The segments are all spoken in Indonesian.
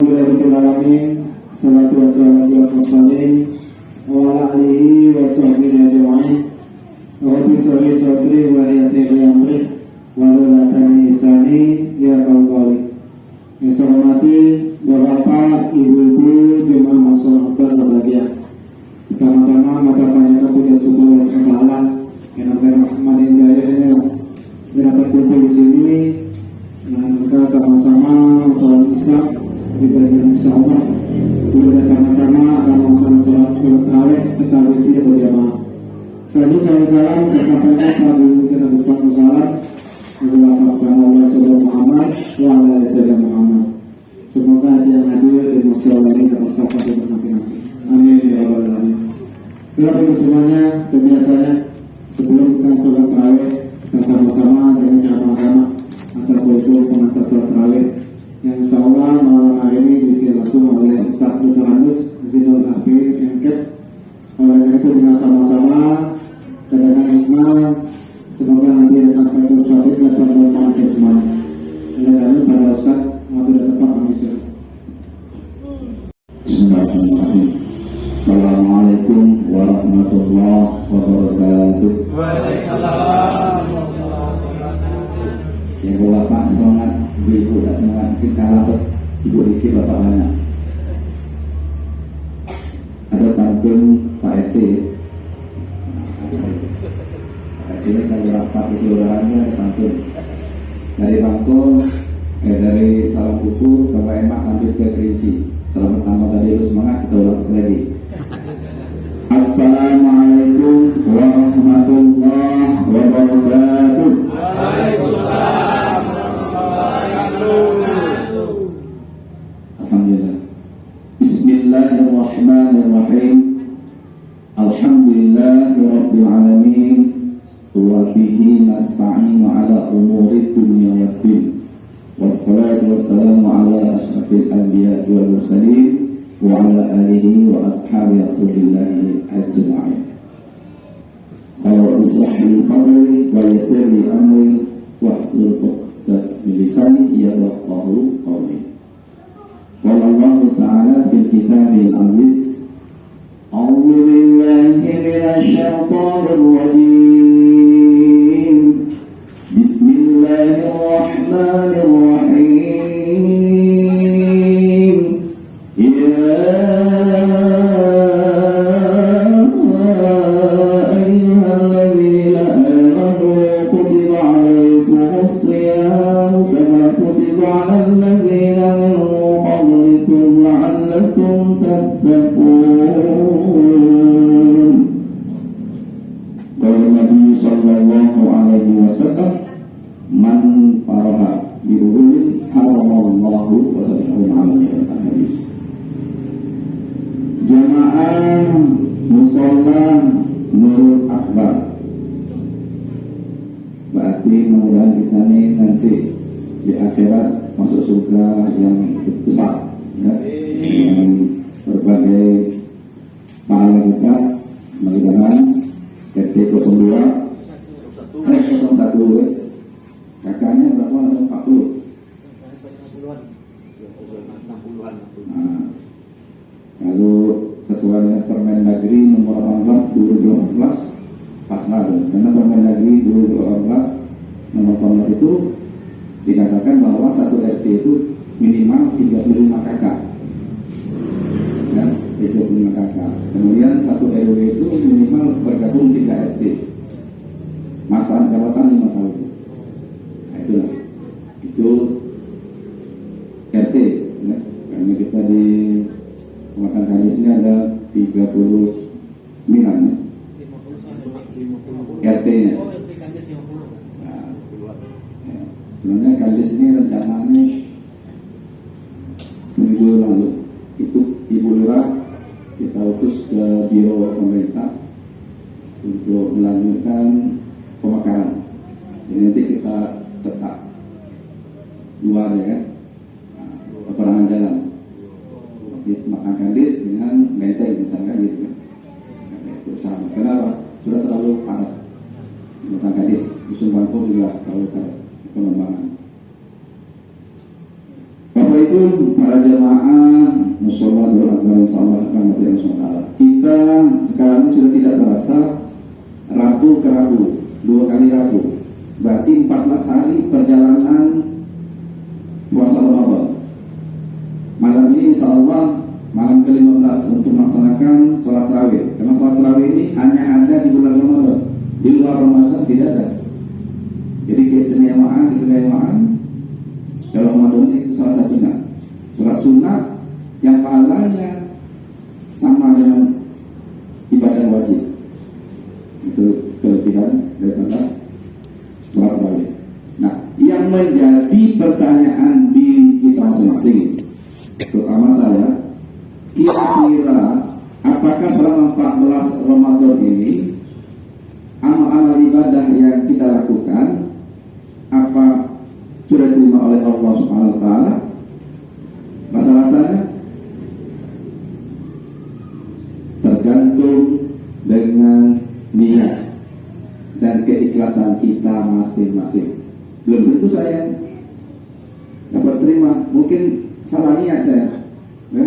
Alhamdulillahirabbil alamin. Salatu wassalamu ala mursalin wa ala alihi wa sahbihi ajma'in. Rabbi sholli sadri wa yassir amri wa la isani ya qauli. Yang saya hormati Bapak, Ibu-ibu, jemaah masyarakat berbahagia. Pertama-tama mata panjang punya subhanahu wa ta'ala yang Muhammad ini dapat kumpul di sini dan kita sama-sama sholat Isya diberikan insyaallah kita sama-sama akan melaksanakan sholat tarawih serta witir berjamaah. Selanjutnya salam kesampaian kepada kita bersama salam kepada Allah Subhanahu Muhammad wa ala alihi Muhammad. Semoga yang hadir di musyawarah ini dapat syafaat nanti. Amin ya rabbal alamin. Bapak semuanya, biasanya sebelum kita sholat tarawih kita sama-sama dengan jamaah antara kumpul pengantar sholat tarawih yang insyaallah malam hari ini diisi langsung oleh Ustaz Dr. Andus Zinul Abid Engket. Oleh karena itu dengan sama-sama katakan hikmah, semoga nanti yang sampai ke Ustaz dapat bermanfaat semuanya. Oleh karena itu pada Ustaz waktu dan tempat kami silakan. Bismillahirrahmanirrahim. Assalamualaikum warahmatullahi wabarakatuh. Waalaikumsalam. Yang bapak semangat, ibu tak semangat, mungkin kalah bos ibu dikit bapak banyak. Ada pantun Pak RT. Pak RT ini kalau rapat di kelurahannya ada pantun. Dari Bangkok, dari Salam Kuku, Bapak Emak lanjut ke Kerinci. Selamat tambah tadi, semangat, kita ulang sekali lagi. Assalamualaikum warahmatullahi wabarakatuh. Waalaikumsalam warahmatullahi wabarakatuh. Alhamdulillah. Bismillahirrahmanirrahim. Alhamdulillahirabbil alamin. Wa bihi nasta'inu ala umuri dunya waddin. Wassalatu wassalamu ala asyrafil anbiya wal mursalin wa ala alihi wa ashabi rasulillahi ajma'in. Qala ishrah li sadri wa yassir li amri wahlul 'uqdatam min lisani yafqahu qawli. Qala Allah ta'ala fil kitabil aziz, a'udzu billahi minasy syaithanir rajim. Bismillahirrahmanirrahim. Ya ayyuhalladzina amanu kutiba 'alaikumus shiyam kama kutiba 'alal ladzina min qablikum la'allakum tattaqun. Qala Nabi sallallahu alaihi wasallam, man faraha biruhul haramallahu wa sallallahu alaihi hadis. Jamaah musalla Nurul Akbar, berarti mudah-mudahan kita ini nanti di akhirat masuk surga yang besar, ya, dengan berbagai pahala kita. Mudah-mudahan RT 02 01 kakaknya berapa? Ada 40. Nah, kalau sesuai dengan Permendagri nomor 18 2018 pas lalu, karena Permendagri 2018 nomor 18 itu dikatakan bahwa satu RT itu minimal 35 kakak, ya, 35 kakak. Kemudian satu RW itu minimal bergabung 3 RT, masa jabatan 5 tahun. Nah, itulah itu RT, ya. Karena kita di Kecamatan Kandis ini ada 39 ya, RT-nya. Nah, ya. Sebenarnya Kandis ini rencananya seminggu lalu itu Ibu Lurah kita utus ke Biro Pemerintah untuk melanjutkan pemekaran. Jadi nanti kita tetap luar, ya kan, seperangan jalan makan Kandis dengan Menteng misalkan gitu kan. Itu sama. Kenapa? Sudah terlalu padat makan Kandis. Dusun Bangkok juga terlalu padat pengembangan. Bapak Ibu para jemaah musola doa agar insyaallah rahmat Allah SWT. Kita sekarang ini sudah tidak terasa Rabu ke Rabu, 2 kali Rabu. Berarti 14 hari perjalanan puasa Ramadan. Malam ini insyaallah malam ke-15 untuk melaksanakan sholat tarawih. Karena sholat tarawih ini hanya ada di bulan Ramadan. Di luar Ramadan tidak ada. Jadi keistimewaan dalam Ramadan itu salah satunya. Sholat sunat yang pahalanya sama dengan ibadah wajib. Itu kelebihan daripada sholat tarawih. Nah, yang menjadi pertanyaan di kita masing-masing, terutama saya, kira-kira apakah selama 14 Ramadan ini amal-amal ibadah yang kita lakukan apa sudah diterima oleh Allah Subhanahu wa taala? Rasa-rasanya tergantung dengan niat dan keikhlasan kita masing-masing. Belum tentu saya dapat terima, mungkin salah niat saya. Ya?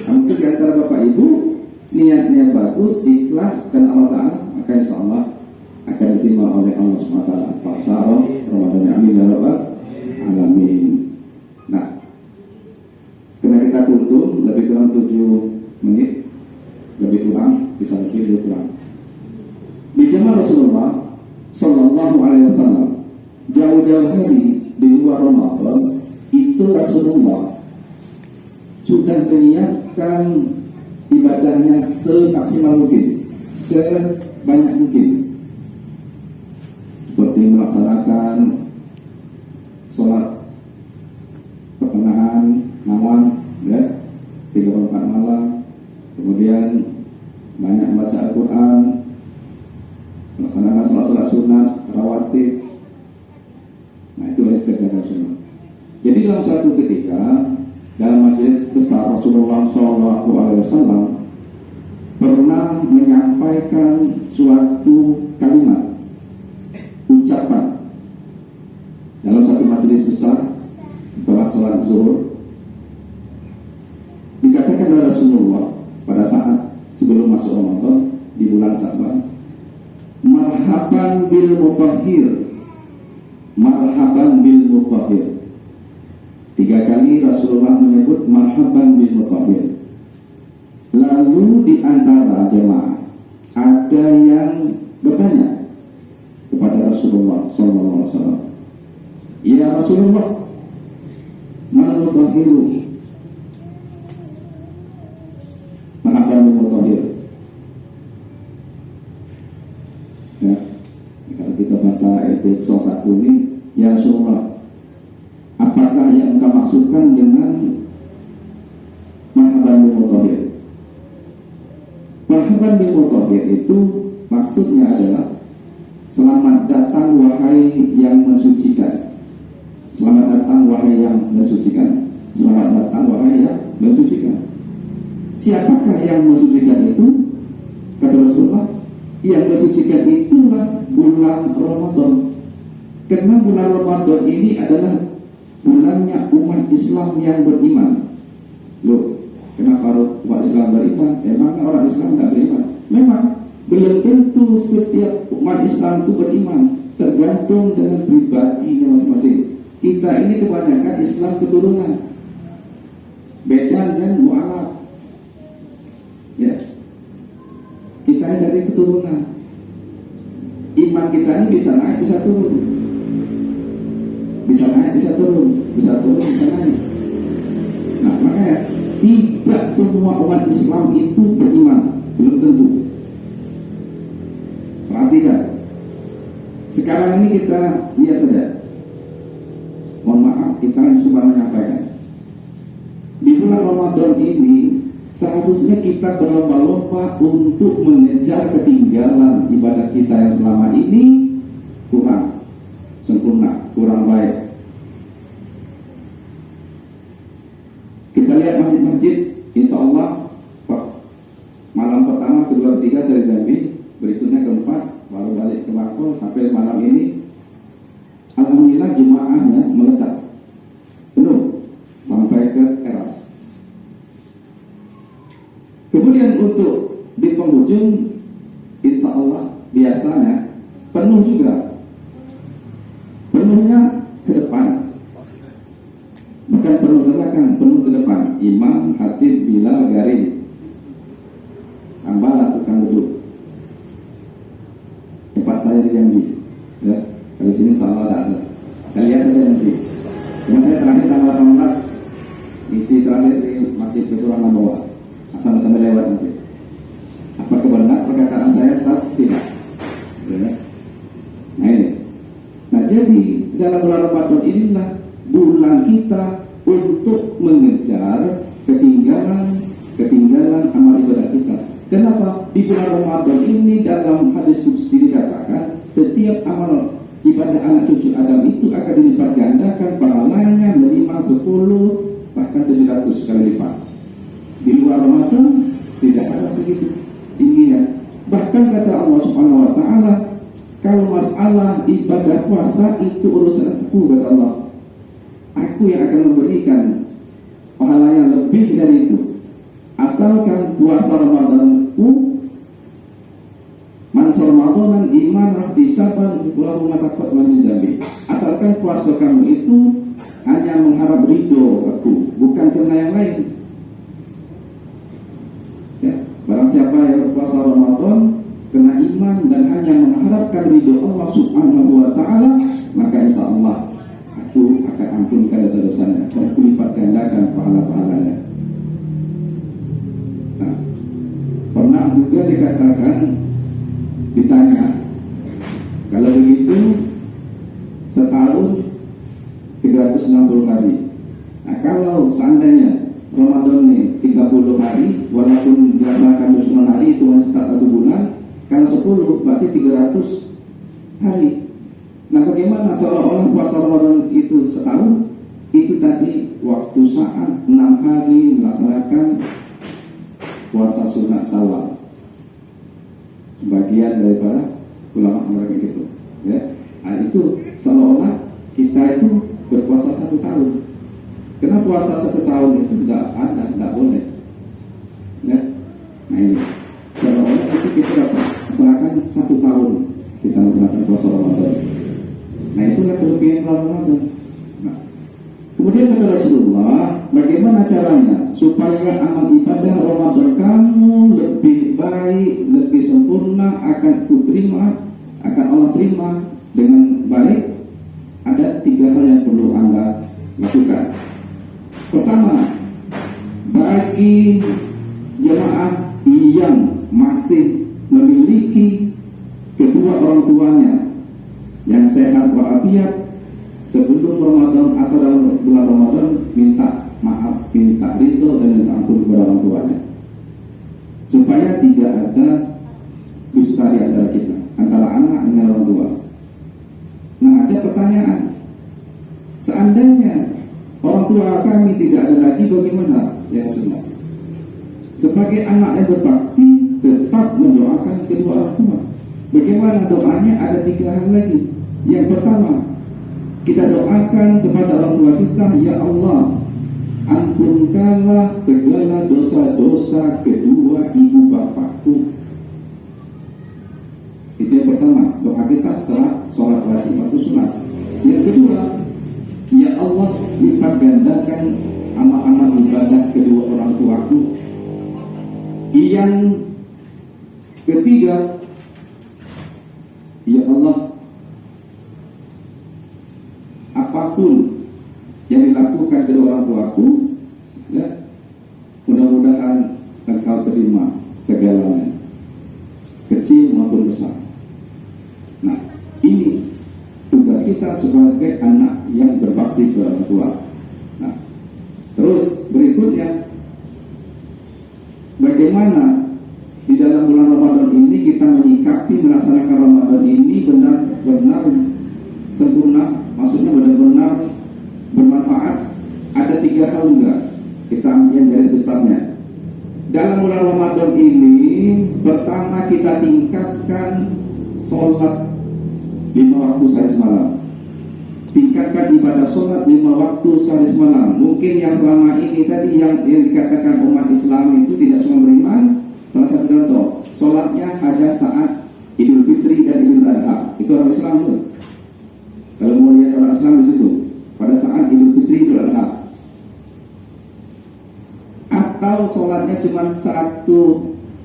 Mungkin di antara Bapak Ibu niatnya bagus, ikhlas dan Allah Ta'ala, maka insya Allah akan diterima oleh Allah SWT. Pasaroh Ramadan, amin ya rabbal alamin. Nah, karena kita kultum lebih kurang 7 menit, lebih kurang, bisa lebih kurang. Di zaman Rasulullah Sallallahu Alaihi Wasallam, jauh-jauh hari di luar Ramadan itu Rasulullah sudah menyiapkan ibadahnya semaksimal mungkin, sebanyak mungkin, seperti melaksanakan sholat pertengahan malam, ya, 34 malam, kemudian banyak membaca Al-Quran, melaksanakan sholat sunat, rawatib. Nah, itu yang dikerjakan semua. Jadi dalam suatu ketika dalam majelis besar Rasulullah SAW pernah menyampaikan suatu kalimat ucapan dalam satu majelis besar setelah sholat zuhur. Dikatakan oleh Rasulullah pada saat sebelum masuk Ramadan di bulan Sya'ban, marhaban bil mutahhir, marhaban bil mutahhir. 3 kali Rasulullah menyebut marhaban bil mutahhir. Lalu di antara jemaah ada yang bertanya kepada Rasulullah SAW, ya Rasulullah, mana mutahhiru? Marhaban bil mutahhir. Ya, kalau kita bahasa itu salah satu ini, ya Rasulullah, apakah yang engkau maksudkan dengan marhaban bil mutahhir? Marhaban bil mutahhir itu maksudnya adalah selamat datang wahai yang mensucikan. Selamat datang wahai yang mensucikan. Selamat datang wahai yang mensucikan. Siapakah yang mensucikan itu? Kata Rasulullah, yang mensucikan itulah bulan Ramadan. Karena bulan Ramadan ini adalah bulannya umat Islam yang beriman. Loh, kenapa umat Islam beriman? Emangnya orang Islam tidak beriman? Memang belum tentu setiap umat Islam itu beriman, tergantung dengan pribadinya masing-masing. Kita ini kebanyakan Islam keturunan, beda dan mu'alaf. Ya, kita ini dari keturunan. Iman kita ini bisa naik, bisa turun. Bisa naik, bisa turun, bisa turun, bisa naik. Nah, makanya tidak semua umat Islam itu beriman, belum tentu. Perhatikan. Sekarang ini kita lihat saja. Mohon maaf, kita cuma menyampaikan. Di bulan Ramadan ini seharusnya kita berlomba-lomba untuk mengejar ketinggalan ibadah kita yang selama ini kurang sempurna, kurang baik. Kita lihat masjid-masjid, insya Allah malam pertama, kedua, ketiga saya Jambi, berikutnya keempat, baru balik ke Mako sampai malam ini. Alhamdulillah jemaahnya meledak penuh sampai ke teras. Kemudian untuk di penghujung, insya Allah biasanya penuh juga. Penuhnya ke depan, bukan penuh ke belakang, penuh ke depan. Imam, khatib, bilal, garing, hamba tukang duduk. Tempat saya di Jambi, ya. Kalau sini insya Allah tidak ada. Kita lihat saja nanti. Cuma saya terakhir tanggal 18, isi terakhir di Masjid Peturangan Bawah. Sama-sama lewat nanti. Apakah benar perkataan saya atau tidak? Ya. Nah ini. Nah jadi dalam bulan Ramadan inilah bulan kita untuk mengejar ketinggalan amal ibadah kita. Kenapa? Di bulan Ramadan ini dalam hadis qudsi dikatakan setiap amal ibadah anak cucu Adam itu akan dilipat gandakan pahalanya minimal 10 bahkan 700 kali lipat. Di luar Ramadan tidak ada segitu tingginya. Bahkan kata Allah Subhanahu wa taala, kalau masalah ibadah puasa itu urusanku, kata Allah. Aku yang akan memberikan pahalanya lebih dari itu. Asalkan puasa Ramadanku, mansur Ramadanan iman rahtisaban walau matakat min jambi. Asalkan puasa kamu itu hanya mengharap ridho aku, bukan karena yang lain. Ya, barang siapa yang berpuasa Ramadan karena iman dan hanya mengharapkan ridho Allah Subhanahu wa taala, maka insya Allah aku akan ampunkan dosa-dosanya dan kulipat gandakan pahala-pahalanya. Nah, pernah juga dikatakan, ditanya, kalau begitu setahun 360 hari. Nah, kalau seandainya Ramadan ini 30 hari, walaupun dilaksanakan 29 hari itu masih tak 1 bulan, kalau 10 berarti 300 hari. Nah bagaimana seolah-olah puasa Ramadan itu setahun? Itu tadi waktu saat 6 hari melaksanakan puasa sunat Syawal. Sebagian daripada ulama mereka gitu, ya. Nah, itu seolah-olah kita itu berpuasa 1 tahun. Karena puasa 1 tahun itu tidak boleh, ya. Nah ini seolah-olah itu kita dapat melaksanakan 1 tahun kita melaksanakan puasa Ramadan. Nah itulah kelebihan Ramadan. Nah, kemudian kata Rasulullah, bagaimana caranya supaya amal ibadah Ramadan kamu lebih baik, lebih sempurna, akan Allah terima dengan baik? Ada 3 hal yang perlu Anda lakukan. Pertama, bagi jemaah yang masih memiliki kedua orang tuanya yang sehat walafiat, sebelum Ramadan atau dalam bulan Ramadan minta maaf, minta ridho dan minta ampun kepada orang tuanya, supaya tidak ada dusta di antara kita, antara anak dengan orang tua. Nah ada pertanyaan, seandainya orang tua kami tidak ada lagi, bagaimana? Ya sudah, sebagai anak yang berbakti tetap mendoakan kedua orang tua. Bagaimana doanya? Ada 3 hal lagi. Yang pertama, kita doakan kepada orang tua kita, ya Allah, ampunkanlah segala dosa-dosa kedua ibu bapakku. Itu yang pertama, doa kita setelah sholat wajib atau sunat. Yang kedua, ya Allah, lipat gandakan amal-amal ibadah kedua orang tuaku. Yang ketiga, ya Allah, apapun yang dilakukan kedua orang tuaku, ya, mudah-mudahan Engkau terima segalanya, kecil maupun besar. Nah, ini tugas kita sebagai anak yang berbakti kepada orang tua. Nah, terus berikutnya, bagaimana di dalam bulan Ramadan ini kita menyikapi melaksanakan Ramadan ini benar-benar sempurna, maksudnya benar-benar bermanfaat. Ada 3 hal enggak kita yang garis besarnya dalam bulan Ramadan ini. Pertama, kita tingkatkan sholat 5 waktu sehari semalam. tingkatkan ibadah sholat 5 waktu sehari semalam. Mungkin yang selama ini tadi yang dikatakan umat Islam itu tidak semua beriman. Salah satu contoh, sholatnya hanya saat Idul Fitri dan Idul Adha. Itu orang Islam tuh. Kalau mau lihat orang Islam di situ, pada saat Idul Fitri, Idul Adha. Atau sholatnya cuma 1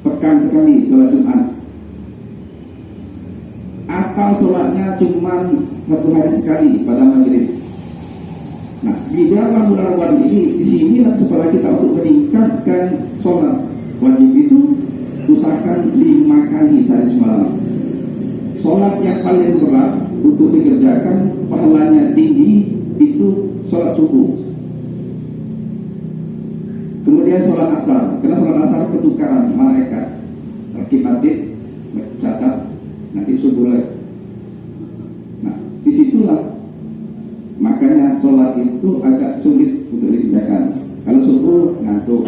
pekan sekali, sholat Jumat. Atau sholatnya cuma 1 hari sekali pada maghrib. Nah, di dalam bulan Ramadan ini, di sinilah supaya kita untuk meningkatkan sholat wajib itu usahakan 5 kali sehari semalam. Sholat yang paling berat untuk dikerjakan pahalanya tinggi itu sholat subuh. Kemudian sholat asar, karena sholat asar pertukaran malaikat, rakib-atid, catat. Nanti subuh lagi. Nah, disitulah makanya sholat itu agak sulit untuk dikerjakan. Kalau subuh ngantuk,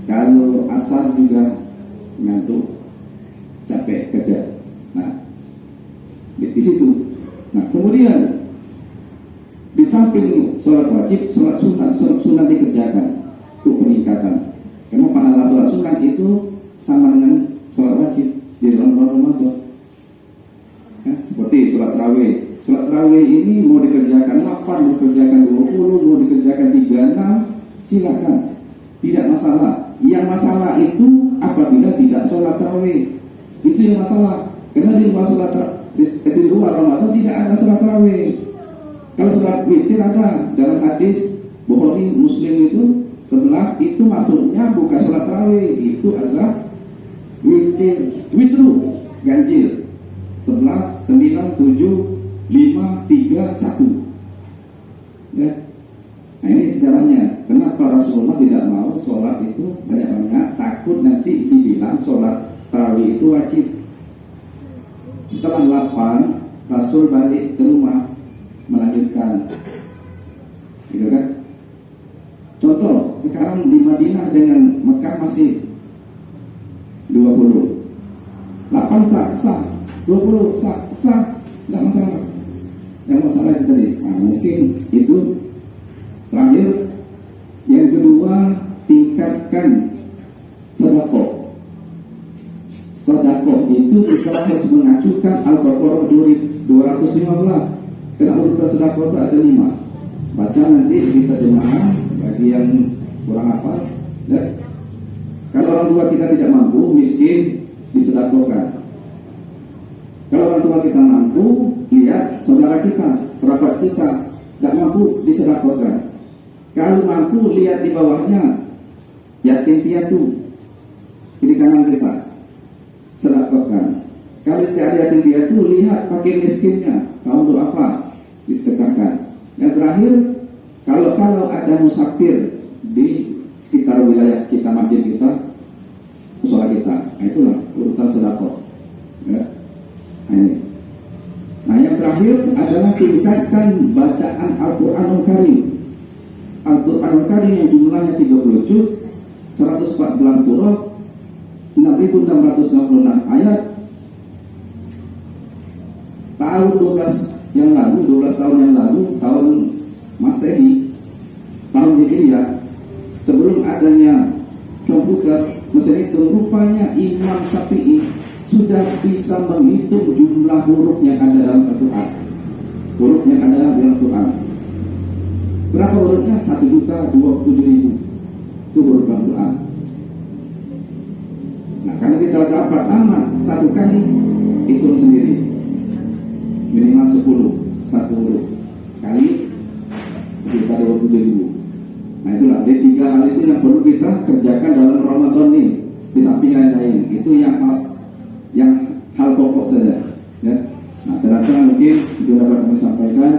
kalau asar juga ngantuk, capek kerja. Nah, di situ. Nah, kemudian di samping sholat wajib, sholat sunat dikerjakan untuk peningkatan. Karena pahala sholat sunat itu sama dengan sholat wajib di dalam bulan Ramadan. Seperti sholat tarawih. Sholat tarawih ini mau dikerjakan 8, mau dikerjakan 20, mau dikerjakan 36, silakan, tidak masalah. Yang masalah itu apabila tidak sholat tarawih, itu yang masalah. Karena di luar Ramadan tidak ada sholat tarawih. Kalau sholat witir ada dalam hadis Bukhari Muslim itu 11, itu maksudnya bukan sholat tarawih, itu adalah witru ganjil. 11, 9, 7, 5, 3, 1. Ya. Nah, ini sejarahnya. Kenapa Rasulullah tidak mau sholat itu banyak-banyak? Takut nanti dibilang sholat tarawih itu wajib. Setelah 8, Rasul balik ke rumah melanjutkan. Gitu kan? Contoh, sekarang di Madinah dengan Mekah masih 20. 8 sah. 20 sah, tidak masalah. Yang masalah itu tadi, nah, mungkin itu terakhir. Yang kedua, tingkatkan sedekah. Sedekah itu kita harus mengacukan Al-Baqarah 215. Karena urutan sedekah itu ada 5. Baca nanti kita jemaah bagi yang kurang hafal. Ya. Kalau orang tua kita tidak mampu, miskin, disedekahkan. Kalau orang tua kita mampu, lihat saudara kita, kerabat kita, tidak mampu, disedekahkan. Kalau mampu, lihat di bawahnya yatim piatu, kiri kanan kita, sedekahkan. Kalau tidak ada yatim piatu, lihat fakir miskinnya, kaum duafa, disedekahkan. Yang terakhir, kalau ada musafir di sekitar wilayah kita, masjid kita, musola kita, nah, itulah urutan sedekah. Ya. Nah, yang terakhir adalah tingkatkan bacaan Al-Quranul Karim. Al-Quranul Karim yang jumlahnya 30 juz, 114 surah, 6.666 ayat. Tahun 12 tahun yang lalu, tahun Masehi, tahun Hijriah, sebelum adanya komputer mesin hitung, rupanya Imam Syafi'i sudah bisa menghitung jumlah huruf yang ada dalam Al-Quran. Huruf yang ada dalam Al-Quran. Berapa hurufnya? 1.027.000. Itu huruf Al-Quran. Nah, kalau kita dapat amat 1 kali, hitung sendiri. Minimal 10, 1 huruf kali sekitar 27.000. Nah, itulah dari 3 hal itu yang perlu kita kerjakan dalam Ramadan ini. Di samping lain-lain, itu yang hal pokok saja. Ya. Nah, saya rasa mungkin itu dapat kami sampaikan.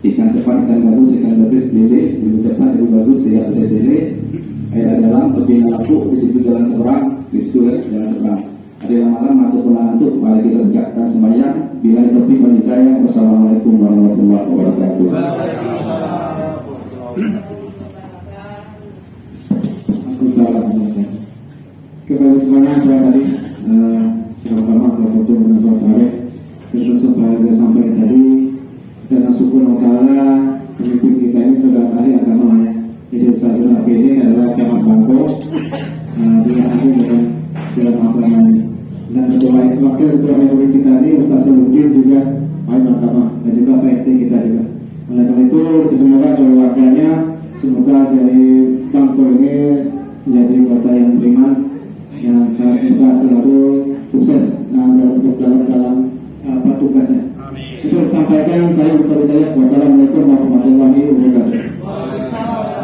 Ikan cepat, ikan bagus, ikan lele, lebih cepat, lebih bagus, tidak lele. Air dalam, tepi lampu, di situ jalan seberang, di situ jalan seberang. Ada yang malam ataupun ngantuk, mari kita tegakkan sembahyang. Bila taufiq wal hidayah. Wassalamualaikum warahmatullahi wabarakatuh. Assalamualaikum. Kepada semuanya tadi, selamat malam warahmatullahi wabarakatuh. Sesuai yang saya sampaikan tadi, Dan subhanahu wa ta'ala pemimpin kita ini sudah ahli agama ya. Jadi Ustaz Zulhab ini adalah camat Bangko, dia ahli dalam agama ini. Dan wakil ketua Republik kita ini Ustaz Zulhudin juga ahli agama dan juga PRT kita juga. Oleh karena itu kita semoga seluruh warganya, semoga dari Bangko ini menjadi kota yang beriman, yang saya semoga selalu sukses dalam tugasnya. Itu sampaikan saya Dr. Hidayat. Wassalamualaikum warahmatullahi wabarakatuh.